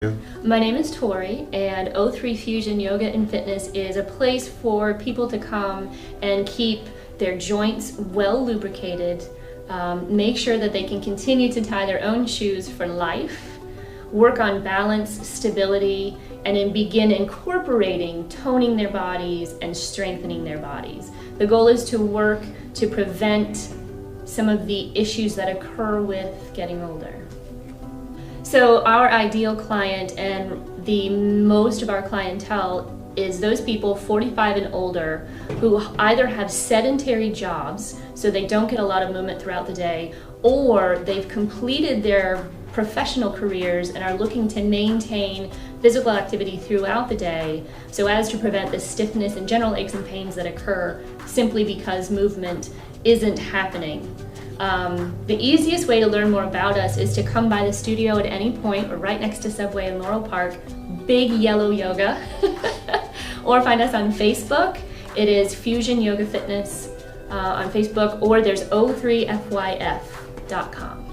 My name is Tori, and O3 Fusion Yoga and Fitness is a place for people to come and keep their joints well lubricated, make sure that they can continue to tie their own shoes for life, work on balance, stability, and then begin incorporating toning their bodies and strengthening their bodies. The goal is to work to prevent some of the issues that occur with getting older. So our ideal client and the most of our clientele is those people 45 and older who either have sedentary jobs, so they don't get a lot of movement throughout the day, or they've completed their professional careers and are looking to maintain physical activity throughout the day so as to prevent the stiffness and general aches and pains that occur simply because movement isn't happening. The easiest way to learn more about us is to come by the studio at any point. We're right next to Subway in Laurel Park, Big Yellow Yoga, or find us on Facebook. It is Fusion Yoga Fitness on Facebook, or there's o3fyf.com.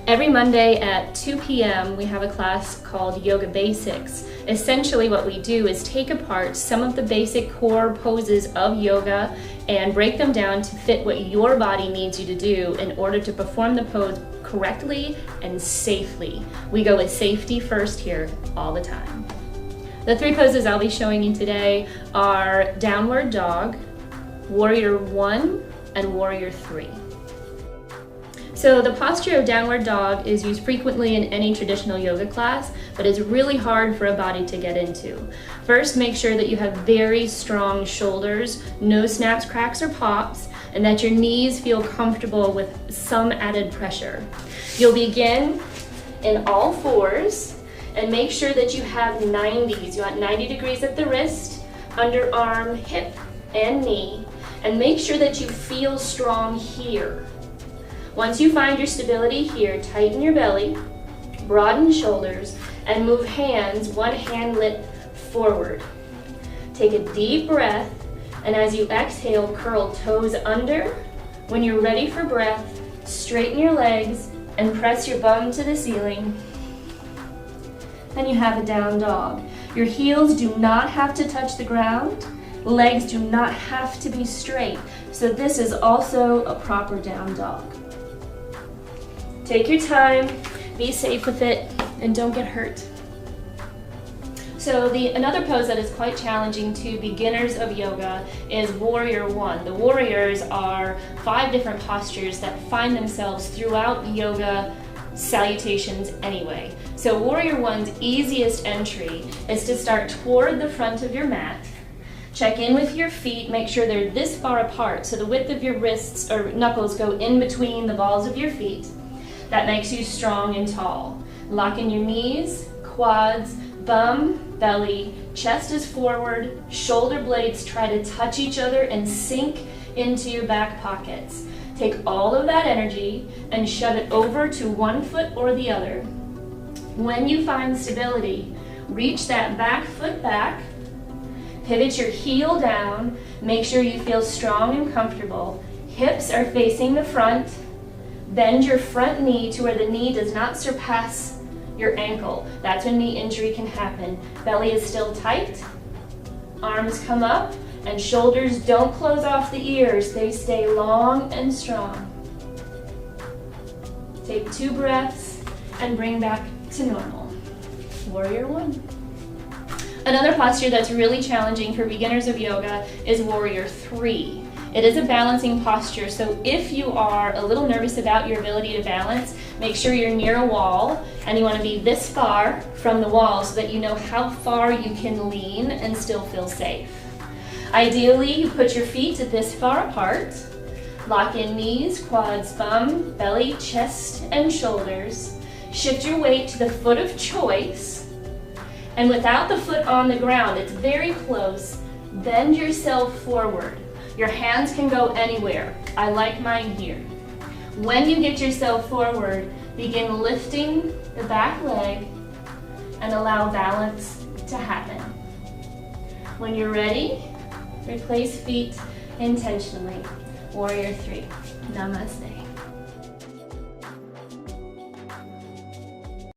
Every Monday at 2 p.m. we have a class called Yoga Basics. Essentially what we do is take apart some of the basic core poses of yoga and break them down to fit what your body needs you to do in order to perform the pose correctly and safely. We go with safety first here all the time. The three poses I'll be showing you today are Downward Dog, Warrior 1, and Warrior 3. So the posture of Downward Dog is used frequently in any traditional yoga class, but is really hard for a body to get into. First, make sure that you have very strong shoulders, no snaps, cracks, or pops, and that your knees feel comfortable with some added pressure. You'll begin in all fours, and make sure that you have 90s. You want 90 degrees at the wrist, underarm, hip, and knee, and make sure that you feel strong here. Once you find your stability here, tighten your belly, broaden shoulders, and move hands, one handlet forward. Take a deep breath, and as you exhale, curl toes under. When you're ready for breath, straighten your legs and press your bum to the ceiling. Then you have a down dog. Your heels do not have to touch the ground. Legs do not have to be straight. So this is also a proper down dog. Take your time, be safe with it, and don't get hurt. So another pose that is quite challenging to beginners of yoga is Warrior 1. The warriors are 5 different postures that find themselves throughout yoga salutations anyway. So Warrior 1's easiest entry is to start toward the front of your mat. Check in with your feet, make sure they're this far apart so the width of your wrists or knuckles go in between the balls of your feet. That makes you strong and tall. Lock in your knees, quads, bum, belly, chest is forward, shoulder blades try to touch each other and sink into your back pockets. Take all of that energy and shove it over to one foot or the other. When you find stability, reach that back foot back, pivot your heel down, make sure you feel strong and comfortable. Hips are facing the front. Bend your front knee to where the knee does not surpass your ankle. That's when knee injury can happen. Belly is still tight, arms come up, and shoulders don't close off the ears. They stay long and strong. Take 2 breaths and bring back to normal. Warrior 1. Another posture that's really challenging for beginners of yoga is Warrior 3. It is a balancing posture, so if you are a little nervous about your ability to balance, make sure you're near a wall and you want to be this far from the wall so that you know how far you can lean and still feel safe. Ideally, you put your feet this far apart, lock in knees, quads, bum, belly, chest, and shoulders. Shift your weight to the foot of choice, and without the foot on the ground, it's very close, bend yourself forward. Your hands can go anywhere. I like mine here. When you get yourself forward, begin lifting the back leg and allow balance to happen. When you're ready, replace feet intentionally. Warrior 3. Namaste.